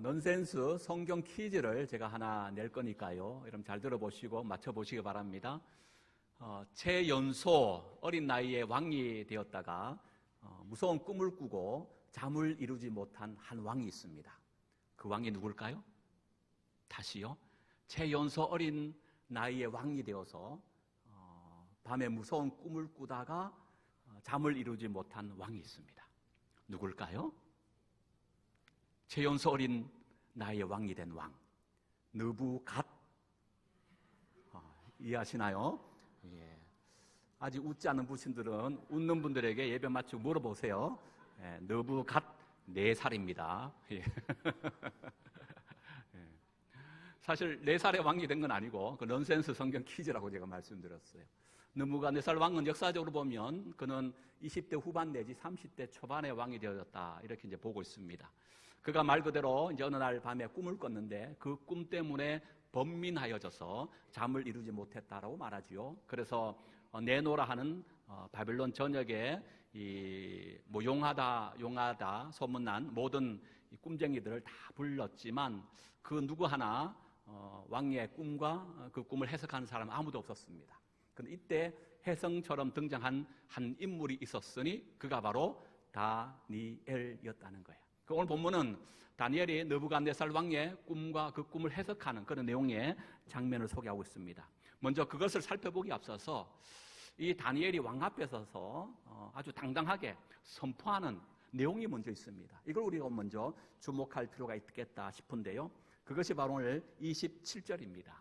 넌센스 성경 퀴즈를 제가 하나 낼 거니까요. 여러분 잘 들어보시고 맞춰보시기 바랍니다. 최연소 어린 나이에 왕이 되었다가 무서운 꿈을 꾸고 잠을 이루지 못한 한 왕이 있습니다. 그 왕이 누굴까요? 다시요. 최연소 어린 나이에 왕이 되어서 밤에 무서운 꿈을 꾸다가 잠을 이루지 못한 왕이 있습니다. 누굴까요? 최연소 어린 나이에 왕이 된 왕, 느부갓. 이해하시나요? 예. 아직 웃지 않는 분들은 웃는 분들에게 예배 마치고 물어보세요. 예, 느부갓 4살입니다. 예. 예. 사실 4살에 왕이 된 건 아니고 그 넌센스 성경 퀴즈라고 제가 말씀드렸어요. 느부갓네살 왕은 역사적으로 보면 그는 20대 후반 내지 30대 초반에 왕이 되었다 이렇게 이제 보고 있습니다. 그가 말 그대로 이제 어느 날 밤에 꿈을 꿨는데 그 꿈 때문에 번민하여져서 잠을 이루지 못했다라고 말하지요. 그래서 네노라 하는 바벨론 전역에 뭐 용하다 소문난 모든 꿈쟁이들을 다 불렀지만 그 누구 하나 왕의 꿈과 그 꿈을 해석하는 사람은 아무도 없었습니다. 그런데 이때 혜성처럼 등장한 한 인물이 있었으니 그가 바로 다니엘이었다는 거예요. 오늘 본문은 다니엘이 느부갓네살 왕의 꿈과 그 꿈을 해석하는 그런 내용의 장면을 소개하고 있습니다. 먼저 그것을 살펴보기 앞서서 이 다니엘이 왕 앞에 서서 아주 당당하게 선포하는 내용이 먼저 있습니다. 이걸 우리가 먼저 주목할 필요가 있겠다 싶은데요. 그것이 바로 오늘 27절입니다.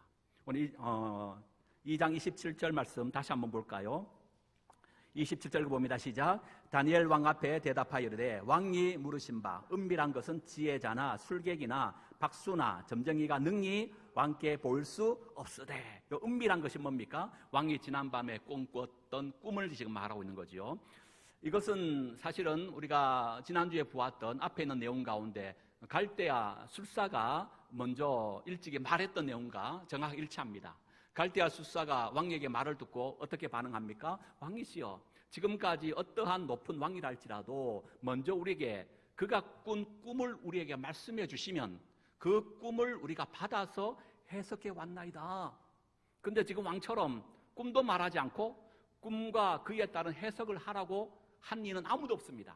오늘 2장 27절 말씀 다시 한번 볼까요? 27절 봅니다. 시작. 다니엘 왕 앞에 대답하여 이르되 왕이 물으신 바 은밀한 것은 지혜자나 술객이나 박수나 점쟁이가 능히 왕께 보일 수 없으되. 이 은밀한 것이 뭡니까? 왕이 지난밤에 꿈꿨던 꿈을 지금 말하고 있는 거죠. 이것은 사실은 우리가 지난주에 보았던 앞에 있는 내용 가운데 갈대아 술사가 먼저 일찍이 말했던 내용과 정확히 일치합니다. 갈대아 술사가 왕에게 말을 듣고 어떻게 반응합니까? 왕이시여, 지금까지 어떠한 높은 왕이라 할지라도 먼저 우리에게 그가 꾼 꿈을 우리에게 말씀해 주시면 그 꿈을 우리가 받아서 해석해 왔나이다. 근데 지금 왕처럼 꿈도 말하지 않고 꿈과 그에 따른 해석을 하라고 한 이는 아무도 없습니다.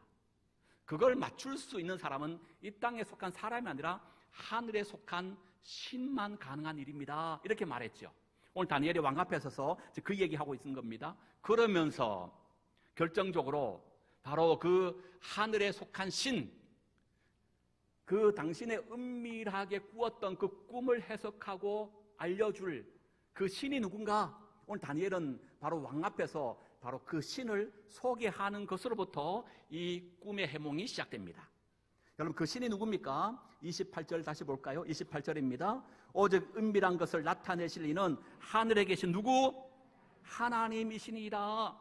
그걸 맞출 수 있는 사람은 이 땅에 속한 사람이 아니라 하늘에 속한 신만 가능한 일입니다. 이렇게 말했죠. 오늘 다니엘이 왕 앞에 서서 그 얘기하고 있는 겁니다. 그러면서 결정적으로 바로 그 하늘에 속한 신, 그 당신의 은밀하게 꾸었던 그 꿈을 해석하고 알려줄 그 신이 누군가? 오늘 다니엘은 바로 왕 앞에서 바로 그 신을 소개하는 것으로부터 이 꿈의 해몽이 시작됩니다. 여러분, 그 신이 누굽니까? 28절 다시 볼까요? 28절입니다. 오직 은밀한 것을 나타내실 이는 하늘에 계신 누구? 하나님이시니이다.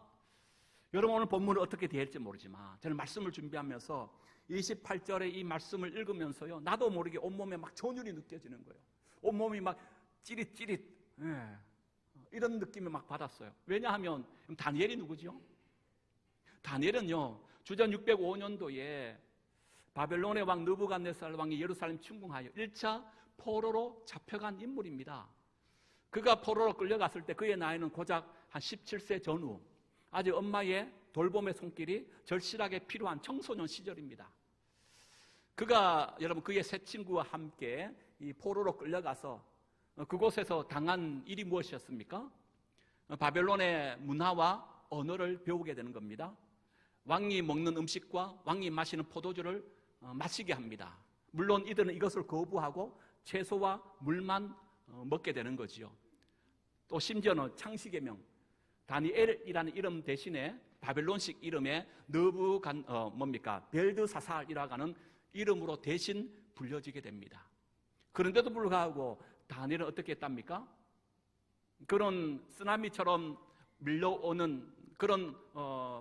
여러분, 오늘 본문을 어떻게 대할지 모르지만 저는 말씀을 준비하면서 28절의 이 말씀을 읽으면서요, 나도 모르게 온몸에 막 전율이 느껴지는 거예요. 온몸이 막 찌릿찌릿, 이런 느낌을 막 받았어요. 왜냐하면 다니엘이 누구죠? 다니엘은요, 주전 605년도에 바벨론의 왕 느부갓네살 왕이 예루살렘 침공하여 1차 포로로 잡혀간 인물입니다. 그가 포로로 끌려갔을 때 그의 나이는 고작 한 17세 전후, 아직 엄마의 돌봄의 손길이 절실하게 필요한 청소년 시절입니다. 그가 여러분 그의 세 친구와 함께 이 포로로 끌려가서 그곳에서 당한 일이 무엇이었습니까? 바벨론의 문화와 언어를 배우게 되는 겁니다. 왕이 먹는 음식과 왕이 마시는 포도주를 마시게 합니다. 물론 이들은 이것을 거부하고 채소와 물만 먹게 되는 거지요. 또 심지어는 창시계명 다니엘이라는 이름 대신에 바벨론식 이름의 벨드사살이라고 하는 이름으로 대신 불려지게 됩니다. 그런데도 불구하고 다니엘은 어떻게 했답니까? 그런 쓰나미처럼 밀려오는 그런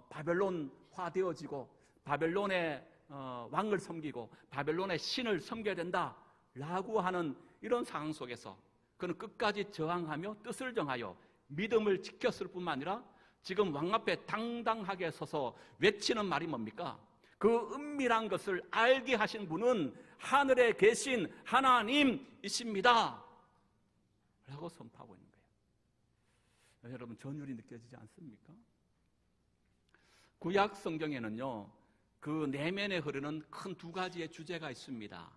바벨론화 되어지고 바벨론의 왕을 섬기고 바벨론의 신을 섬겨야 된다라고 하는 이런 상황 속에서 그는 끝까지 저항하며 뜻을 정하여 믿음을 지켰을 뿐만 아니라 지금 왕 앞에 당당하게 서서 외치는 말이 뭡니까? 그 은밀한 것을 알게 하신 분은 하늘에 계신 하나님이십니다 라고 선포하고 있는 거예요. 여러분, 전율이 느껴지지 않습니까? 구약 성경에는요, 그 내면에 흐르는 큰 두 가지의 주제가 있습니다.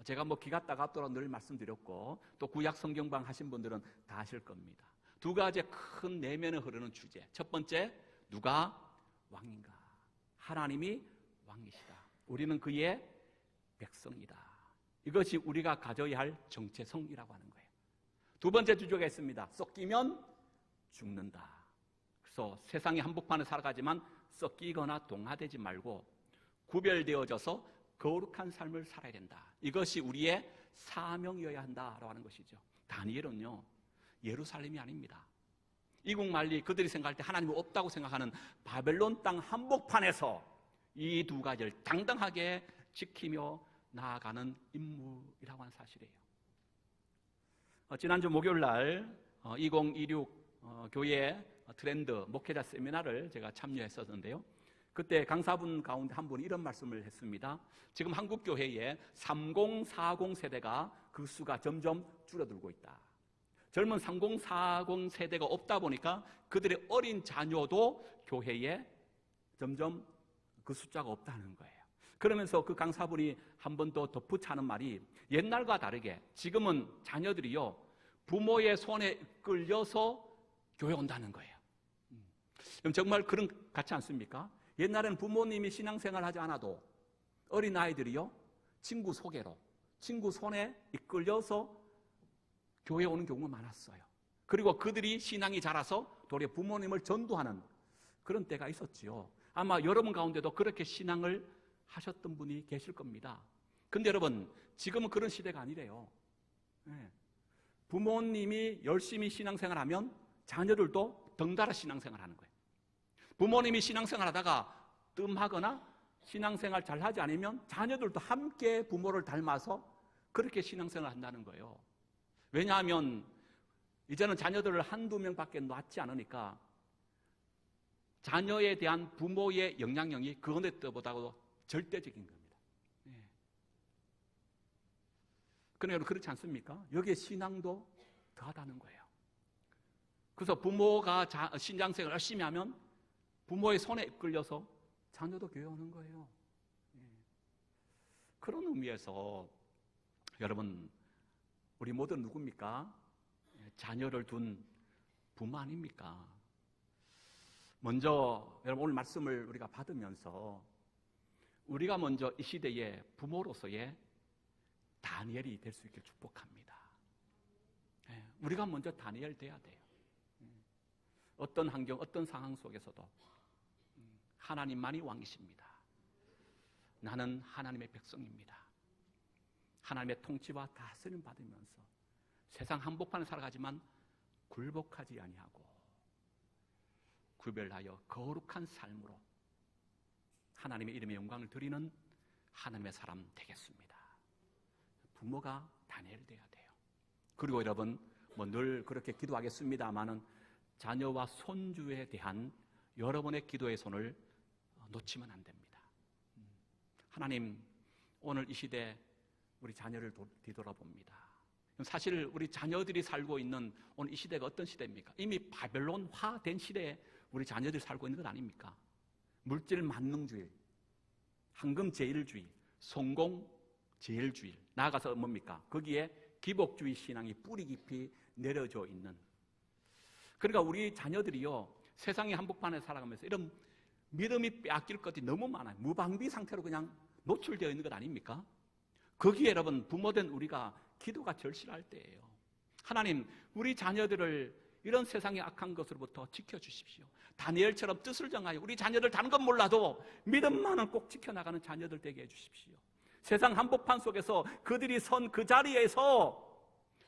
제가 기가 따갑도록 늘 말씀드렸고, 또 구약 성경방 하신 분들은 다 아실 겁니다. 두 가지의 큰 내면에 흐르는 주제. 첫 번째, 누가 왕인가? 하나님이 왕이시다. 우리는 그의 백성이다. 이것이 우리가 가져야 할 정체성이라고 하는 거예요. 두 번째 주제가 있습니다. 섞이면 죽는다. 그래서 세상의 한복판에 살아가지만 섞이거나 동화되지 말고 구별되어져서 거룩한 삶을 살아야 된다. 이것이 우리의 사명이어야 한다라고 하는 것이죠. 다니엘은요, 예루살렘이 아닙니다. 이국만리 그들이 생각할 때 하나님이 없다고 생각하는 바벨론 땅 한복판에서 이 두 가지를 당당하게 지키며 나아가는 인물이라고 하는 사실이에요. 지난주 목요일 날 2026 교회 트렌드 목회자 세미나를 제가 참여했었는데요. 그때 강사분 가운데 한 분이 이런 말씀을 했습니다. 지금 한국 교회에 3040 세대가 그 수가 점점 줄어들고 있다. 젊은 3040 세대가 없다 보니까 그들의 어린 자녀도 교회에 점점 그 숫자가 없다는 거예요. 그러면서 그 강사분이 한 번 더 덧붙이는 말이, 옛날과 다르게 지금은 자녀들이요, 부모의 손에 이끌려서 교회 온다는 거예요. 그럼 정말 그런 같지 않습니까? 옛날에는 부모님이 신앙생활 하지 않아도 어린아이들이요, 친구 소개로, 친구 손에 이끌려서 교회에 오는 경우가 많았어요. 그리고 그들이 신앙이 자라서 도리어 부모님을 전도하는 그런 때가 있었지요. 아마 여러분 가운데도 그렇게 신앙을 하셨던 분이 계실 겁니다. 근데 여러분, 지금은 그런 시대가 아니래요. 부모님이 열심히 신앙생활하면 자녀들도 덩달아 신앙생활하는 거예요. 부모님이 신앙생활하다가 뜸하거나 신앙생활 잘하지 않으면 자녀들도 함께 부모를 닮아서 그렇게 신앙생활을 한다는 거예요. 왜냐하면 이제는 자녀들을 한두 명밖에 낳지 않으니까 자녀에 대한 부모의 영향력이 그 어느 때보다도 절대적인 겁니다. 그러니까 그렇지 않습니까? 여기에 신앙도 더하다는 거예요. 그래서 부모가 신앙생활을 열심히 하면 부모의 손에 이끌려서 자녀도 교회 오는 거예요. 그런 의미에서 여러분, 우리 모두 누굽니까? 자녀를 둔 부모 아닙니까? 먼저 여러분, 오늘 말씀을 우리가 받으면서 우리가 먼저 이 시대의 부모로서의 다니엘이 될 수 있길 축복합니다. 우리가 먼저 다니엘 돼야 돼요. 어떤 환경, 어떤 상황 속에서도 하나님만이 왕이십니다. 나는 하나님의 백성입니다. 하나님의 통치와 다스림 받으면서 세상 한복판에 살아가지만 굴복하지 아니하고 구별하여 거룩한 삶으로 하나님의 이름의 영광을 드리는 하나님의 사람 되겠습니다. 부모가 다니엘 돼야 돼요. 그리고 여러분, 늘 그렇게 기도하겠습니다마는 자녀와 손주에 대한 여러분의 기도의 손을 놓치면 안 됩니다. 하나님, 오늘 이 시대 우리 자녀를 뒤돌아봅니다. 사실 우리 자녀들이 살고 있는 오늘 이 시대가 어떤 시대입니까? 이미 바벨론화된 시대에 우리 자녀들이 살고 있는 것 아닙니까? 물질 만능주의, 황금 제일주의, 성공 제일주의, 나아가서 뭡니까? 거기에 기복주의 신앙이 뿌리 깊이 내려져 있는. 그러니까 우리 자녀들이요, 세상의 한복판에 살아가면서 이런 믿음이 빼앗길 것이 너무 많아요. 무방비 상태로 그냥 노출되어 있는 것 아닙니까? 거기에 여러분, 부모된 우리가 기도가 절실할 때예요. 하나님, 우리 자녀들을 이런 세상의 악한 것으로부터 지켜주십시오. 다니엘처럼 뜻을 정하여 우리 자녀들 다른 건 몰라도 믿음만은 꼭 지켜나가는 자녀들 되게 해주십시오. 세상 한복판 속에서 그들이 선 그 자리에서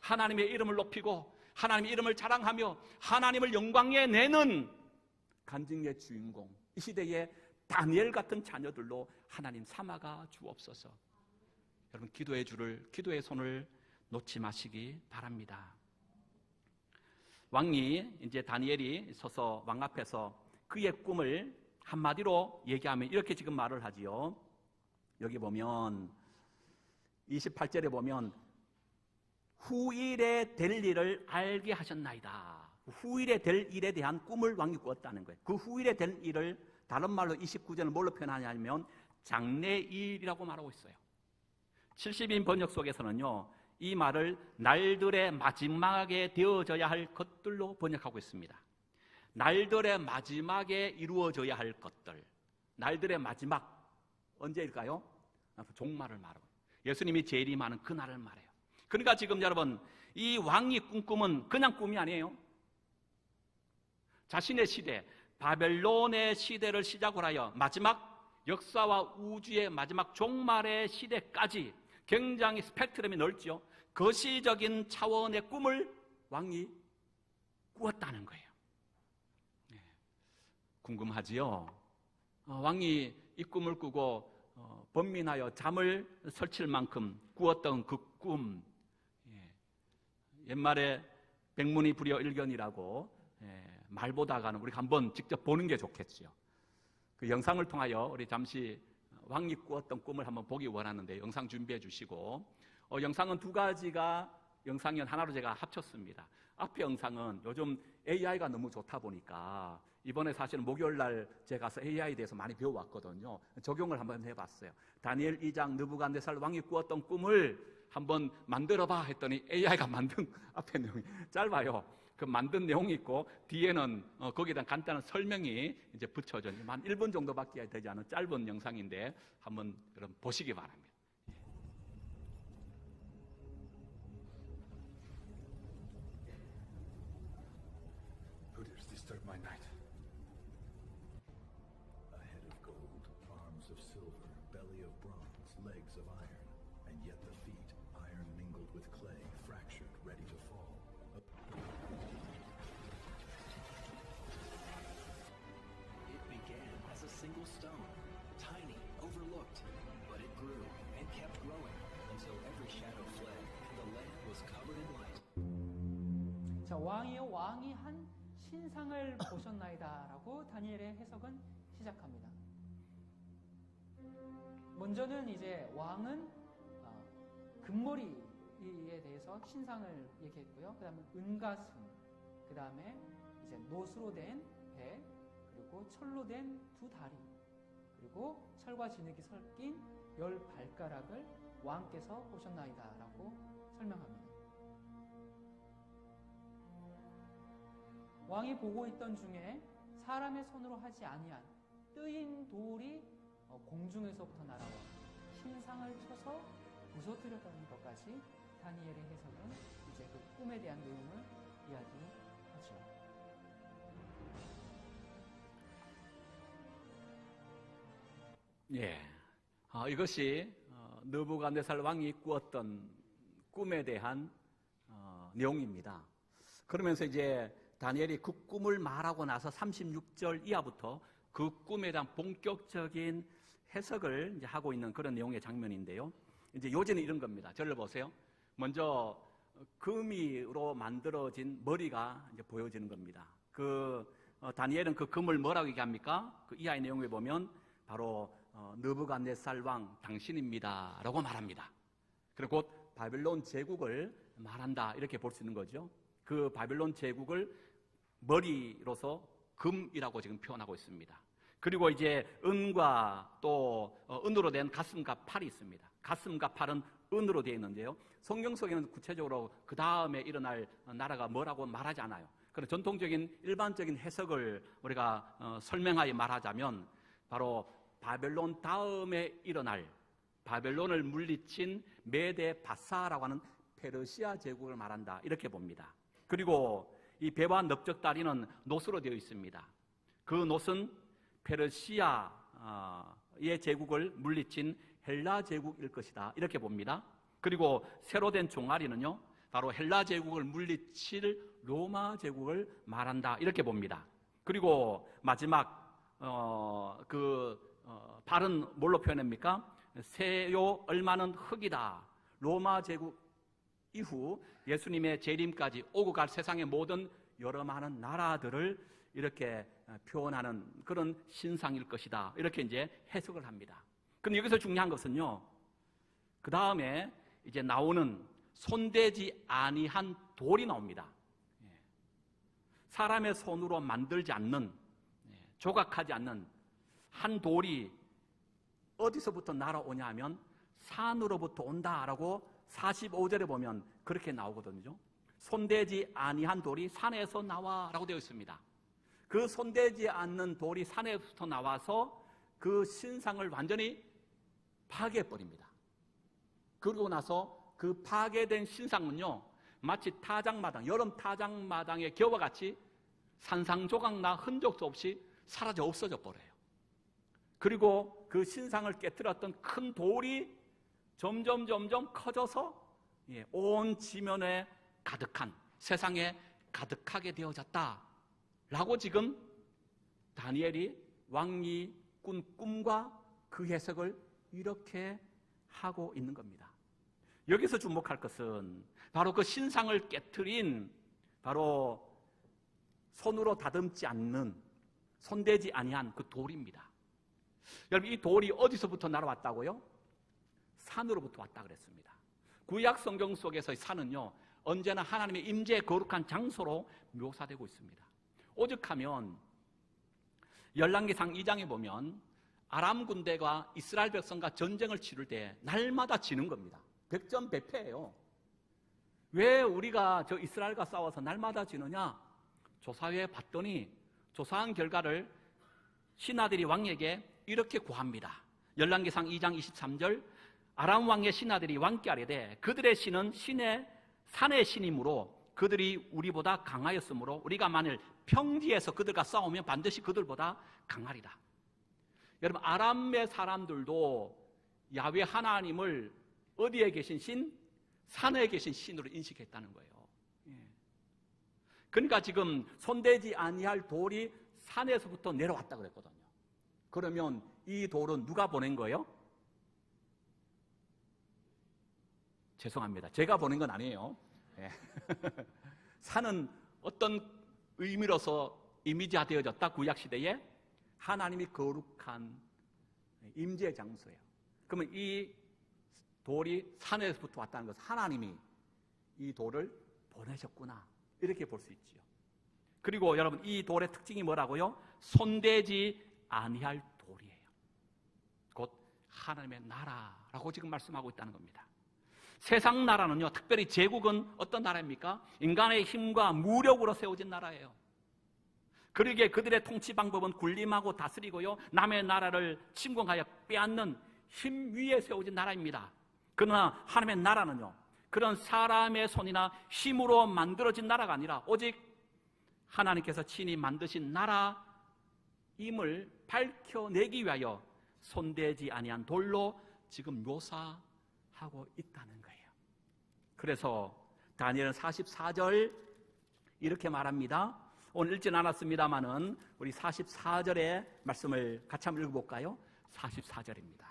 하나님의 이름을 높이고 하나님의 이름을 자랑하며 하나님을 영광에 내는 간증의 주인공, 이 시대의 다니엘 같은 자녀들로 하나님 삼아가 주옵소서. 여러분, 기도의 손을 놓지 마시기 바랍니다. 왕이 이제 다니엘이 서서 왕 앞에서 그의 꿈을 한마디로 얘기하면 이렇게 지금 말을 하지요. 여기 보면 28절에 보면 후일에 될 일을 알게 하셨나이다. 후일에 될 일에 대한 꿈을 왕이 꾸었다는 거예요. 그 후일에 될 일을 다른 말로 29절을 뭘로 표현하냐면 장래일이라고 말하고 있어요. 70인 번역 속에서는요, 이 말을 날들의 마지막에 되어져야 할 것들로 번역하고 있습니다. 날들의 마지막에 이루어져야 할 것들. 날들의 마지막 언제일까요? 종말을 말하고 예수님이 재림하는 그날을 말해요. 그러니까 지금 여러분, 이 왕이 꾼 꿈은 그냥 꿈이 아니에요. 자신의 시대, 바벨론의 시대를 시작으로 하여 마지막 역사와 우주의 마지막 종말의 시대까지 굉장히 스펙트럼이 넓죠. 거시적인 차원의 꿈을 왕이 꾸었다는 거예요. 궁금하지요? 왕이 이 꿈을 꾸고 번민하여 잠을 설칠 만큼 꾸었던 그 꿈, 옛말에 백문이 불여일견이라고 말보다가는 우리가 한번 직접 보는 게 좋겠죠. 그 영상을 통하여 우리 잠시 왕이 꾸었던 꿈을 한번 보기 원하는데 영상 준비해 주시고, 영상은 두 가지가 영상이 하나로 제가 합쳤습니다. 앞에 영상은 요즘 AI가 너무 좋다 보니까 이번에 사실은 목요일 날 제가 가서 AI에 대해서 많이 배워왔거든요. 적용을 한번 해봤어요. 다니엘 2장 느부갓네살 왕이 꾸었던 꿈을 한번 만들어봐 했더니 AI가 만든 앞에 내용이 짧아요. 그 만든 내용이 있고 뒤에는 거기에 대한 간단한 설명이 이제 붙여져 한 1분 정도밖에 되지 않은 짧은 영상인데 한번 여러분 보시기 바랍니다. Who dares disturb my night? A head of gold, arms of silver, belly of bronze, legs of iron, and yet the feet, iron mingled with clay, fractured, ready to fall. It began as a single stone, tiny, overlooked, but it grew and kept growing until every shadow fled and the land was covered in light. 자, 왕이여 왕이 한 신상을 보셨나이다라고 다니엘의 해석은 시작합니다. 먼저는 이제 왕은 금머리에 대해서 신상을 얘기했고요. 그 다음에 은가슴, 그 다음에 이제 노수로 된 배, 그리고 철로 된 두 다리, 그리고 철과 진흙이 섞인 10발가락을 왕께서 보셨나이다라고 설명합니다. 왕이 보고 있던 중에 사람의 손으로 하지 아니한 뜨인 돌이 공중에서부터 날아와 신상을 쳐서 부서뜨렸다는 것까지 다니엘의 해석은 이제 그 꿈에 대한 내용을 이야기하죠. 예, 이것이 느부갓네살 왕이 꾸었던 꿈에 대한 내용입니다. 그러면서 이제 다니엘이 그 꿈을 말하고 나서 36절 이하부터 그 꿈에 대한 본격적인 해석을 이제 하고 있는 그런 내용의 장면인데요. 이제 요지는 이런 겁니다. 저를 보세요. 먼저 금으로 만들어진 머리가 이제 보여지는 겁니다. 다니엘은 그 금을 뭐라고 얘기합니까? 그 이하의 내용에 보면 바로 느부갓네살 왕 당신입니다라고 말합니다. 그리고 곧 바벨론 제국을 말한다 이렇게 볼 수 있는 거죠. 그 바벨론 제국을 머리로서 금이라고 지금 표현하고 있습니다. 그리고 이제 은과 또 은으로 된 가슴과 팔이 있습니다. 가슴과 팔은 은으로 되어 있는데요. 성경 속에는 구체적으로 그 다음에 일어날 나라가 뭐라고 말하지 않아요. 그런 전통적인 일반적인 해석을 우리가 설명하여 말하자면 바로 바벨론 다음에 일어날 바벨론을 물리친 메데 바사라고 하는 페르시아 제국을 말한다 이렇게 봅니다. 그리고 이 배와 넓적다리는 놋으로 되어 있습니다. 그 놋은 페르시아의 제국을 물리친 헬라 제국일 것이다 이렇게 봅니다. 그리고 새로 된 종아리는요 바로 헬라 제국을 물리칠 로마 제국을 말한다 이렇게 봅니다. 그리고 마지막 발은 뭘로 표현합니까? 새요 얼마는 흙이다. 로마 제국 이후 예수님의 재림까지 오고 갈 세상의 모든 여러 많은 나라들을 이렇게 표현하는 그런 신상일 것이다. 이렇게 이제 해석을 합니다. 근데 여기서 중요한 것은요, 그 다음에 이제 나오는 손대지 아니한 돌이 나옵니다. 사람의 손으로 만들지 않는, 조각하지 않는 한 돌이 어디서부터 날아오냐 하면 산으로부터 온다라고 45절에 보면 그렇게 나오거든요. 손대지 아니한 돌이 산에서 나와라고 되어 있습니다. 그 손대지 않는 돌이 산에부터 나와서 그 신상을 완전히 파괴해버립니다. 그러고 나서 그 파괴된 신상은요, 마치 타작마당, 여름 타작마당의 겨와 같이 산상조각나 흔적도 없이 사라져 없어져 버려요. 그리고 그 신상을 깨뜨렸던 큰 돌이 점점 커져서 온 지면에 가득한, 세상에 가득하게 되어졌다라고 지금 다니엘이 왕이 꾼 꿈과 그 해석을 이렇게 하고 있는 겁니다. 여기서 주목할 것은 바로 그 신상을 깨트린, 바로 손으로 다듬지 않는, 손대지 아니한 그 돌입니다. 여러분, 이 돌이 어디서부터 날아왔다고요? 산으로부터 왔다 그랬습니다. 구약 성경 속에서의 산은요, 언제나 하나님의 임재의 거룩한 장소로 묘사되고 있습니다. 오죽하면 열왕기상 2장에 보면 아람 군대가 이스라엘 백성과 전쟁을 치를 때 날마다 지는 겁니다. 백전백패예요. 왜 우리가 저 이스라엘과 싸워서 날마다 지느냐? 조사해 봤더니 조사한 결과를 신하들이 왕에게 이렇게 고합니다. 열왕기상 2장 23절, 아람 왕의 신하들이 왕께 아뢰되 그들의 신은 산의 신이므로 그들이 우리보다 강하였으므로 우리가 만일 평지에서 그들과 싸우면 반드시 그들보다 강하리다. 여러분, 아람의 사람들도 야훼 하나님을 어디에 계신 신? 산에 계신 신으로 인식했다는 거예요. 그러니까 지금 손대지 아니할 돌이 산에서부터 내려왔다 그랬거든요. 그러면 이 돌은 누가 보낸 거예요? 죄송합니다. 제가 보낸 건 아니에요. 산은 어떤 의미로서 이미지화되어졌다? 구약시대에 하나님이 거룩한 임재 장소예요. 그러면 이 돌이 산에서부터 왔다는 것은 하나님이 이 돌을 보내셨구나, 이렇게 볼 수 있지요. 그리고 여러분, 이 돌의 특징이 뭐라고요? 손대지 아니할 돌이에요. 곧 하나님의 나라라고 지금 말씀하고 있다는 겁니다. 세상 나라는요, 특별히 제국은 어떤 나라입니까? 인간의 힘과 무력으로 세워진 나라예요. 그러기에 그들의 통치 방법은 군림하고 다스리고요, 남의 나라를 침공하여 빼앗는 힘 위에 세워진 나라입니다. 그러나 하나님의 나라는요, 그런 사람의 손이나 힘으로 만들어진 나라가 아니라 오직 하나님께서 친히 만드신 나라임을 밝혀내기 위하여 손대지 아니한 돌로 지금 묘사하고 있다는 거예요. 그래서 다니엘은 44절 이렇게 말합니다. 오늘 읽진 않았습니다만은 우리 44절의 말씀을 같이 한번 읽어볼까요? 44절입니다.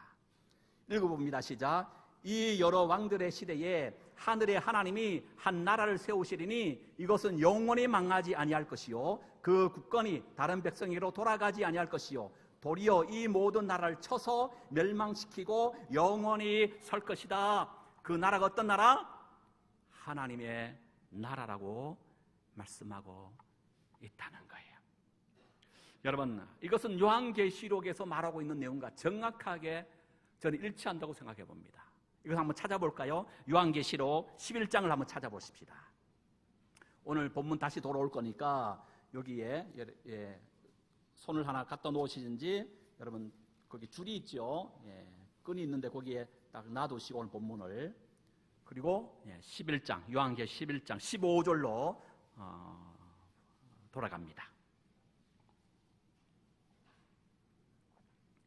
읽어봅니다. 시작. 이 여러 왕들의 시대에 하늘의 하나님이 한 나라를 세우시리니 이것은 영원히 망하지 아니할 것이요 그 국권이 다른 백성에게로 돌아가지 아니할 것이요 도리어 이 모든 나라를 쳐서 멸망시키고 영원히 설 것이다. 그 나라가 어떤 나라? 하나님의 나라라고 말씀하고 있다는 거예요. 여러분, 이것은 요한계시록에서 말하고 있는 내용과 정확하게 저는 일치한다고 생각해 봅니다. 이걸 한번 찾아볼까요? 요한계시록 11장을 한번 찾아보십시다. 오늘 본문 다시 돌아올 거니까 여기에 손을 하나 갖다 놓으시든지, 여러분 거기 줄이 있죠. 끈이 있는데 거기에 딱 놔두시고 오늘 본문을, 그리고 11장, 요한계시 11장 15절로 돌아갑니다.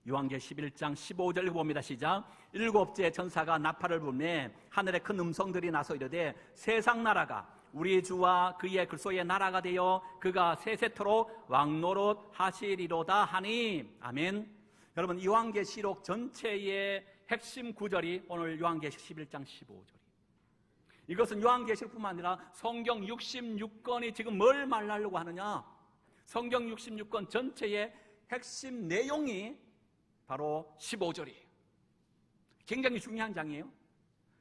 요한계시 11장 15절 봅니다. 시작. 일곱째 전사가 나팔을 불매 하늘에 큰 음성들이 나서 이르되 세상 나라가 우리 주와 그의 글소의 나라가 되어 그가 세세토록 왕노릇 하시리로다 하니. 아멘. 여러분, 요한계시록 전체의 핵심 구절이 오늘 요한계시 11장 15절이에요. 이것은 요한계시록뿐만 아니라 성경 66권이 지금 뭘 말하려고 하느냐? 성경 66권 전체의 핵심 내용이 바로 15절이에요. 굉장히 중요한 장이에요.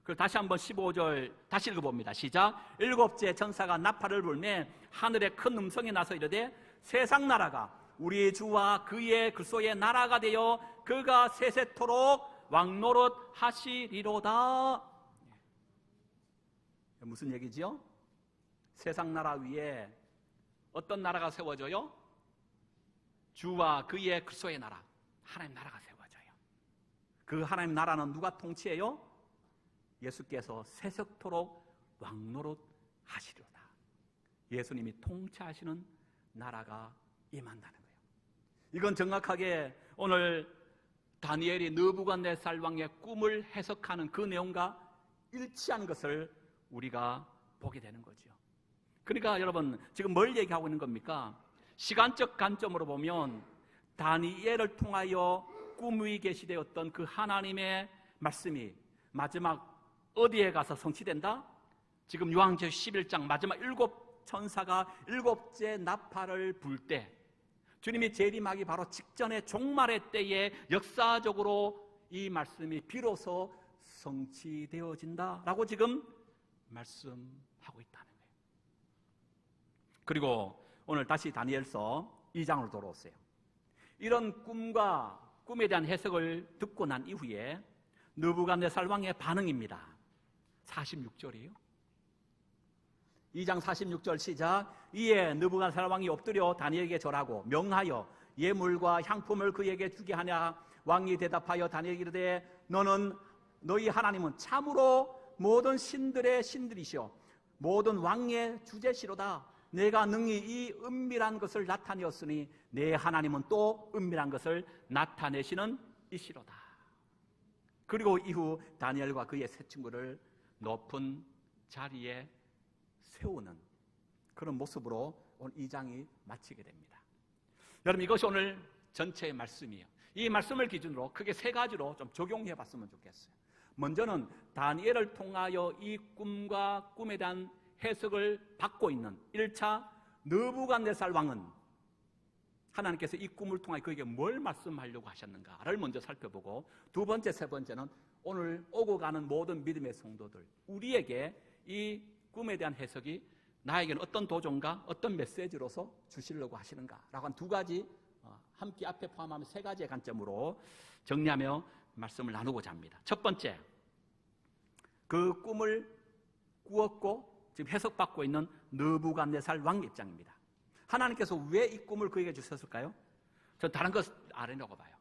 그리고 다시 한번 15절 다시 읽어봅니다. 시작. 일곱째 천사가 나팔을 불매 하늘에 큰 음성이 나서 이르되 세상 나라가 우리 주와 그의 그리스도의 나라가 되어 그가 세세토록 왕노릇 하시리로다. 무슨 얘기지요? 세상 나라 위에 어떤 나라가 세워져요? 주와 그의 그리스도의 나라, 하나님 나라가 세워져요. 그 하나님 나라는 누가 통치해요? 예수께서 세세토록 왕노릇 하시리로다. 예수님이 통치하시는 나라가 임한다는 거예요. 이건 정확하게 오늘 다니엘이 느부갓네살 왕의 꿈을 해석하는 그 내용과 일치하는 것을 우리가 보게 되는 거죠. 그러니까 여러분 지금 뭘 얘기하고 있는 겁니까? 시간적 관점으로 보면 다니엘을 통하여 꿈이 계시되었던 그 하나님의 말씀이 마지막 어디에 가서 성취된다? 지금 요한계시록 11장 마지막 7천사가 7째 나팔을 불 때 주님이 재림하기 바로 직전의 종말의 때에 역사적으로 이 말씀이 비로소 성취되어진다라고 지금 말씀하고 있다는 거예요. 그리고 오늘 다시 다니엘서 2장으로 돌아오세요. 이런 꿈에 대한 해석을 듣고 난 이후에 느부갓네살 왕의 반응입니다. 46절이에요. 2장 46절 시작. 이에 느부갓네살 왕이 엎드려 다니엘에게 절하고 명하여 예물과 향품을 그에게 주게 하냐. 왕이 대답하여 다니엘에게 이르되 너희 하나님은 참으로 모든 신들의 신들이시오 모든 왕의 주제시로다. 내가 능히 이 은밀한 것을 나타내었으니 내 하나님은 또 은밀한 것을 나타내시는 이시로다. 그리고 이후 다니엘과 그의 세 친구를 높은 자리에 세우는 그런 모습으로 오늘 2장이 마치게 됩니다. 여러분 이것이 오늘 전체의 말씀이에요. 이 말씀을 기준으로 크게 세 가지로 좀 적용해 봤으면 좋겠어요. 먼저는 다니엘을 통하여 이 꿈과 꿈에 대한 해석을 받고 있는 1차 느부갓네살 왕은 하나님께서 이 꿈을 통하여 그에게 뭘 말씀하려고 하셨는가를 먼저 살펴보고 두 번째, 세 번째는 오늘 오고 가는 모든 믿음의 성도들 우리에게 이 꿈에 대한 해석이 나에게는 어떤 도전과 어떤 메시지로서 주시려고 하시는가라고 한 두 가지 함께 앞에 포함하면 세 가지의 관점으로 정리하며 말씀을 나누고자 합니다. 첫 번째, 그 꿈을 꾸었고 지금 해석받고 있는 느부갓네살 왕 입장입니다. 하나님께서 왜 이 꿈을 그에게 주셨을까요? 전 다른 것 아니라고 봐요.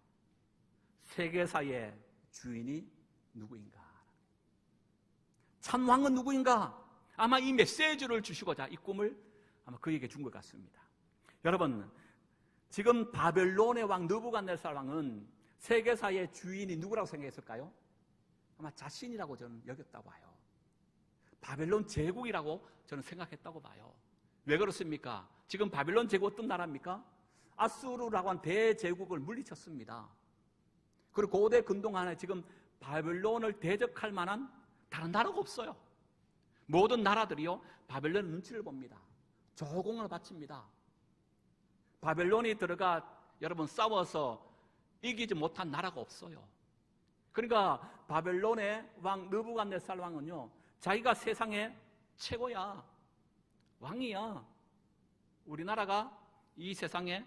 세계사의 주인이 누구인가? 참 왕은 누구인가? 아마 이 메시지를 주시고자 이 꿈을 아마 그에게 준 것 같습니다. 여러분, 지금 바벨론의 왕 느부갓네살 왕은 세계사의 주인이 누구라고 생각했을까요? 아마 자신이라고 저는 여겼다고 봐요. 바벨론 제국이라고 저는 생각했다고 봐요. 왜 그렇습니까? 지금 바벨론 제국 어떤 나라입니까? 아수르라고 한 대제국을 물리쳤습니다. 그리고 고대 근동안에 지금 바벨론을 대적할 만한 다른 나라가 없어요. 모든 나라들이요 바벨론 눈치를 봅니다. 조공을 바칩니다. 바벨론이 들어가 여러분 싸워서 이기지 못한 나라가 없어요. 그러니까 바벨론의 왕 느부갓네살 왕은요 자기가 세상의 최고야, 왕이야, 우리나라가 이 세상의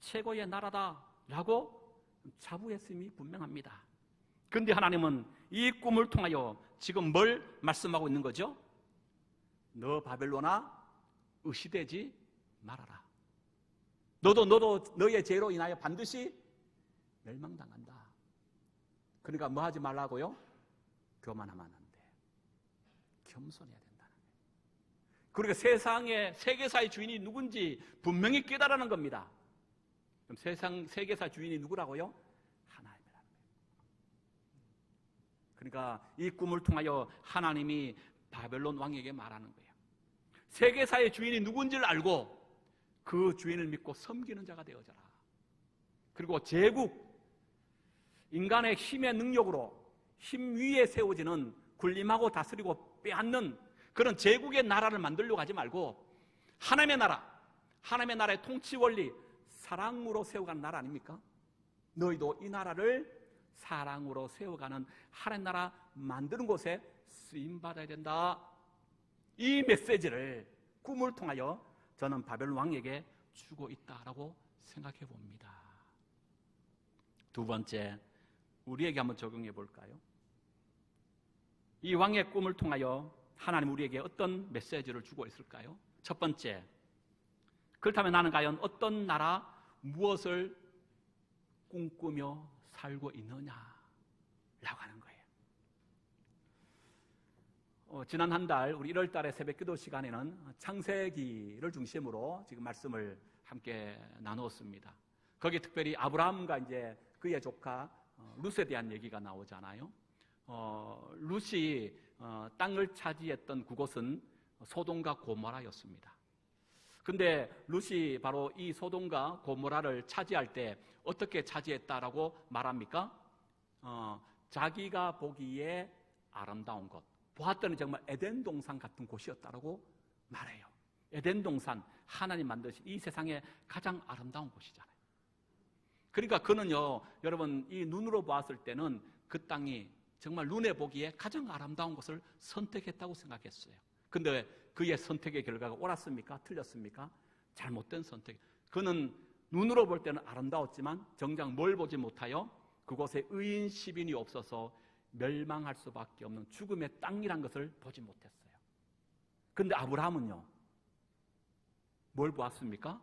최고의 나라다라고 자부했음이 분명합니다. 그런데 하나님은 이 꿈을 통하여 지금 뭘 말씀하고 있는 거죠? 너 바벨론아 의시되지 말아라. 너도 너의 죄로 인하여 반드시 멸망당한다. 그러니까 뭐 하지 말라고요? 교만하면 안 돼. 겸손해야 된다는 거예요. 그리고 세계사의 주인이 누군지 분명히 깨달으라는 겁니다. 그럼 세계사 주인이 누구라고요? 하나님이라는 거예요. 그러니까 이 꿈을 통하여 하나님이 바벨론 왕에게 말하는 거예요. 세계사의 주인이 누군지를 알고 그 주인을 믿고 섬기는 자가 되어져라. 그리고 제국, 인간의 힘의 능력으로 힘 위에 세워지는 군림하고 다스리고 빼앗는 그런 제국의 나라를 만들려고 하지 말고 하나님의 나라, 하나님의 나라의 통치 원리, 사랑으로 세워가는 나라 아닙니까? 너희도 이 나라를 사랑으로 세워가는 하나님 나라 만드는 곳에 쓰임받아야 된다. 이 메시지를 꿈을 통하여 저는 바벨론 왕에게 주고 있다라고 생각해 봅니다. 두 번째, 우리에게 한번 적용해 볼까요? 이 왕의 꿈을 통하여 하나님 우리에게 어떤 메시지를 주고 있을까요? 첫 번째, 그렇다면 나는 과연 어떤 나라, 무엇을 꿈꾸며 살고 있느냐라고 하는 거예요. 지난 한 달 우리 1월 달에 새벽 기도 시간에는 창세기를 중심으로 지금 말씀을 함께 나누었습니다. 거기에 특별히 아브라함과 이제 그의 조카 룻에 대한 얘기가 나오잖아요. 룻이 땅을 차지했던 그곳은 소돔과 고모라였습니다. 근데 룻이 바로 이 소돔과 고모라를 차지할 때 어떻게 차지했다라고 말합니까? 자기가 보기에 아름다운 곳, 보았더니 정말 에덴 동산 같은 곳이었다라고 말해요. 에덴 동산, 하나님 만드신 이 세상에 가장 아름다운 곳이잖아요. 그러니까 그는요, 여러분, 이 눈으로 보았을 때는 그 땅이 정말 눈에 보기에 가장 아름다운 것을 선택했다고 생각했어요. 근데 그의 선택의 결과가 옳았습니까? 틀렸습니까? 잘못된 선택. 그는 눈으로 볼 때는 아름다웠지만 정작 뭘 보지 못하여 그곳에 의인 시민이 없어서 멸망할 수밖에 없는 죽음의 땅이란 것을 보지 못했어요. 근데 아브라함은요, 뭘 보았습니까?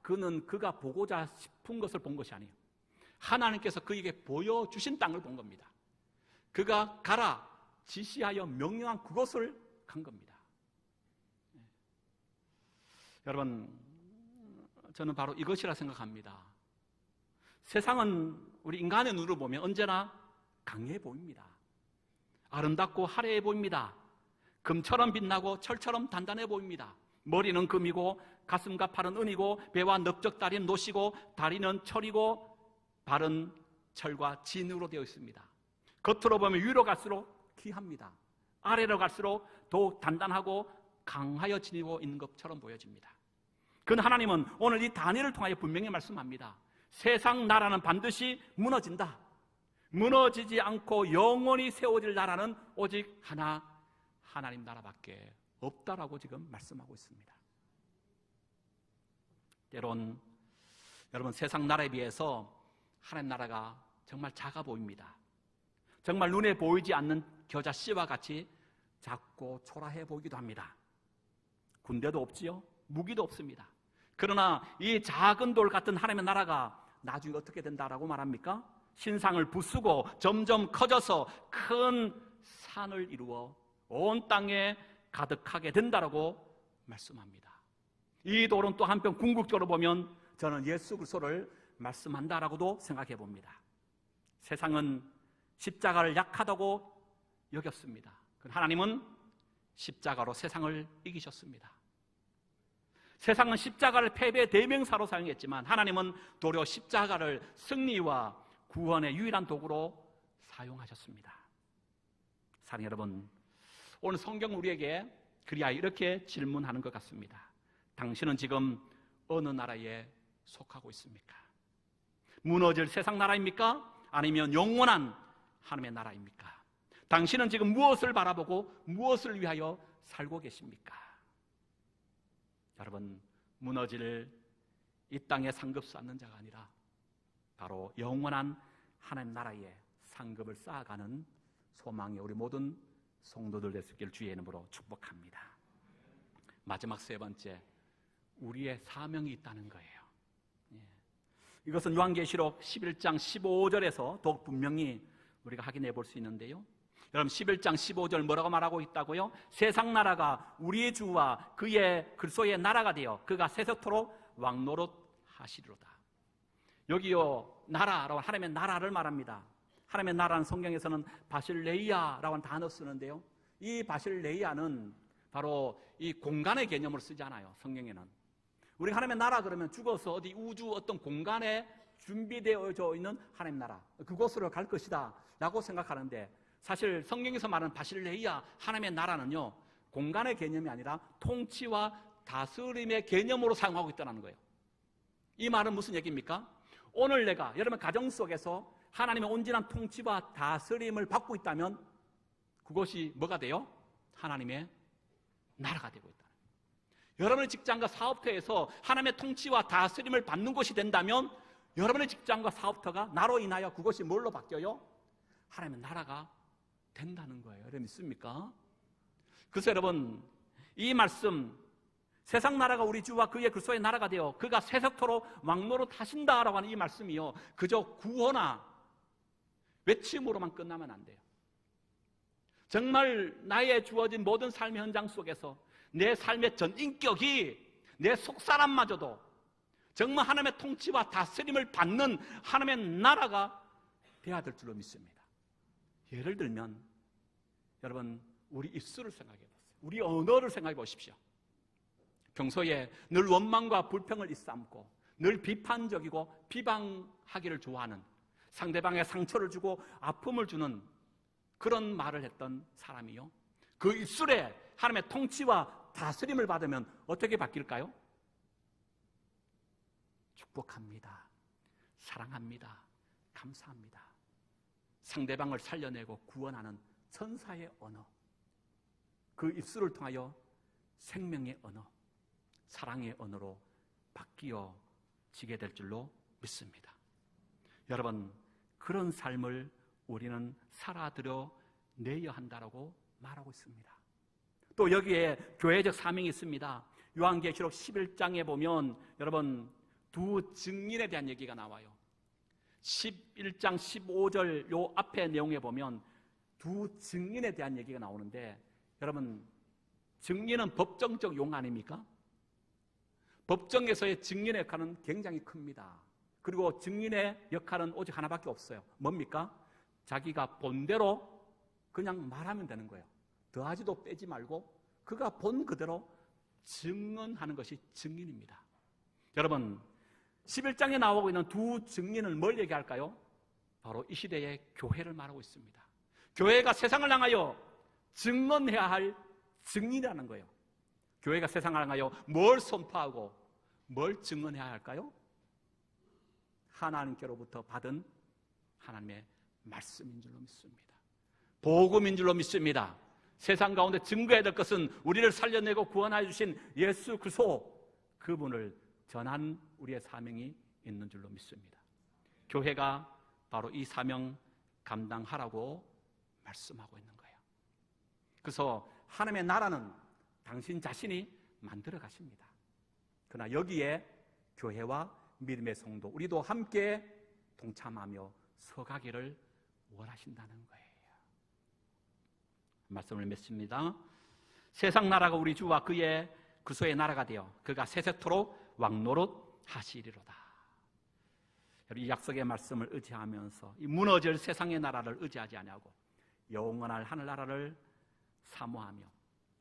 그는 그가 보고자 싶은 것을 본 것이 아니에요. 하나님께서 그에게 보여주신 땅을 본 겁니다. 그가 가라 지시하여 명령한 그것을 간 겁니다. 여러분, 저는 바로 이것이라 생각합니다. 세상은 우리 인간의 눈으로 보면 언제나 강해 보입니다. 아름답고 화려해 보입니다. 금처럼 빛나고 철처럼 단단해 보입니다. 머리는 금이고 가슴과 팔은 은이고 배와 넓적다리는 노시고 다리는 철이고 발은 철과 진으로 되어 있습니다. 겉으로 보면 위로 갈수록 귀합니다. 아래로 갈수록 더욱 단단하고 강하여 지니고 있는 것처럼 보여집니다. 그건 하나님은 오늘 이 다니엘을 통하여 분명히 말씀합니다. 세상 나라는 반드시 무너진다. 무너지지 않고 영원히 세워질 나라는 오직 하나, 하나님 나라밖에 없다라고 지금 말씀하고 있습니다. 때론 여러분, 세상 나라에 비해서 하나님 나라가 정말 작아 보입니다. 정말 눈에 보이지 않는 겨자 씨와 같이 작고 초라해 보이기도 합니다. 군대도 없지요, 무기도 없습니다. 그러나 이 작은 돌 같은 하나님의 나라가 나중에 어떻게 된다라고 말합니까? 신상을 부수고 점점 커져서 큰 산을 이루어 온 땅에 가득하게 된다라고 말씀합니다. 이 돌은 또 한편 궁극적으로 보면 저는 예수 그리스도를 말씀한다라고도 생각해 봅니다. 세상은 십자가를 약하다고 여겼습니다. 하나님은 십자가로 세상을 이기셨습니다. 세상은 십자가를 패배의 대명사로 사용했지만 하나님은 도리어 십자가를 승리와 구원의 유일한 도구로 사용하셨습니다. 사랑하는 여러분, 오늘 성경 우리에게 그리하여 이렇게 질문하는 것 같습니다. 당신은 지금 어느 나라에 속하고 있습니까? 무너질 세상 나라입니까? 아니면 영원한 하나님의 나라입니까? 당신은 지금 무엇을 바라보고 무엇을 위하여 살고 계십니까? 여러분, 무너질 이 땅에 상급 쌓는 자가 아니라 바로 영원한 하나님 나라에 상급을 쌓아가는 소망의 우리 모든 성도들 될 수 있기를 주의 이름으로 축복합니다. 마지막 세 번째, 우리의 사명이 있다는 거예요. 이것은 요한계시록 11장 15절에서 더욱 분명히 우리가 확인해 볼 수 있는데요. 여러분, 11장 15절 뭐라고 말하고 있다고요? 세상 나라가 우리의 주와 그의 그리스도의 나라가 되어 그가 세세토록 왕노릇 하시리로다. 여기요, 나라라고 하나님의 나라를 말합니다. 하나님의 나라는 성경에서는 바실레이아라고 하는 단어 쓰는데요. 이 바실레이아는 바로 이 공간의 개념으로 쓰잖아요. 성경에는 우리 하나님의 나라 그러면 죽어서 어디 우주 어떤 공간에 준비되어져 있는 하나님 나라, 그곳으로 갈 것이다 라고 생각하는데, 사실 성경에서 말하는 바실레이아 하나님의 나라는요, 공간의 개념이 아니라 통치와 다스림의 개념으로 사용하고 있다는 거예요. 이 말은 무슨 얘기입니까? 오늘 내가 여러분 가정 속에서 하나님의 온전한 통치와 다스림을 받고 있다면 그것이 뭐가 돼요? 하나님의 나라가 되고 있다. 여러분의 직장과 사업터에서 하나님의 통치와 다스림을 받는 것이 된다면 여러분의 직장과 사업터가 나로 인하여 그것이 뭘로 바뀌어요? 하나님의 나라가 된다는 거예요. 여러분 믿습니까? 그래서 여러분 이 말씀 세상 나라가 우리 주와 그의 그리스도의 나라가 되어 그가 세세토록 왕노릇 하신다라고 하는 이 말씀이요 그저 구호나 외침으로만 끝나면 안 돼요. 정말 나의 주어진 모든 삶의 현장 속에서 내 삶의 전 인격이 내 속사람마저도 정말 하나님의 통치와 다스림을 받는 하나님의 나라가 되어야 될 줄로 믿습니다. 예를 들면 여러분 우리 입술을 생각해 보세요. 우리 언어를 생각해 보십시오. 평소에 늘 원망과 불평을 일삼고 늘 비판적이고 비방하기를 좋아하는 상대방의 상처를 주고 아픔을 주는 그런 말을 했던 사람이요 그 입술에 하나님의 통치와 다스림을 받으면 어떻게 바뀔까요? 축복합니다. 사랑합니다. 감사합니다. 상대방을 살려내고 구원하는 천사의 언어 그 입술을 통하여 생명의 언어 사랑의 언어로 바뀌어지게 될 줄로 믿습니다. 여러분 그런 삶을 우리는 살아들여내야 한다고 말하고 있습니다. 또 여기에 교회적 사명이 있습니다. 요한계시록 11장에 보면 여러분 두 증인에 대한 얘기가 나와요. 11장 15절 요 앞에 내용에 보면 두 증인에 대한 얘기가 나오는데 여러분 증인은 법정적 용 아닙니까? 법정에서의 증인의 역할은 굉장히 큽니다. 그리고 증인의 역할은 오직 하나밖에 없어요. 뭡니까? 자기가 본대로 그냥 말하면 되는 거예요. 더하지도 빼지 말고 그가 본 그대로 증언하는 것이 증인입니다. 여러분 11장에 나오고 있는 두 증인은 뭘 얘기할까요? 바로 이 시대의 교회를 말하고 있습니다. 교회가 세상을 향하여 증언해야 할 증인이라는 거예요. 교회가 세상을 향하여 뭘 선포하고 뭘 증언해야 할까요? 하나님께로부터 받은 하나님의 말씀인 줄로 믿습니다. 복음인 줄로 믿습니다. 세상 가운데 증거해야 될 것은 우리를 살려내고 구원하여 주신 예수 그리스도 그분을 전한 우리의 사명이 있는 줄로 믿습니다. 교회가 바로 이 사명 감당하라고 말씀하고 있는 거예요. 그래서 하나님의 나라는 당신 자신이 만들어 가십니다. 그러나 여기에 교회와 믿음의 성도 우리도 함께 동참하며 서가기를 원하신다는 거예요. 말씀을 맺습니다. 세상 나라가 우리 주와 그의 그리스도의 나라가 되어 그가 세세토록 왕노릇 하시리로다. 이 약속의 말씀을 의지하면서 이 무너질 세상의 나라를 의지하지 아니하고 영원할 하늘나라를 사모하며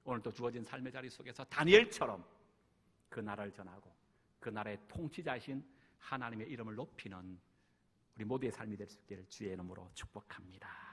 오늘도 주어진 삶의 자리 속에서 다니엘처럼 그 나라를 전하고 그 나라의 통치자이신 하나님의 이름을 높이는 우리 모두의 삶이 될 수 있기를 주의 이름으로 축복합니다.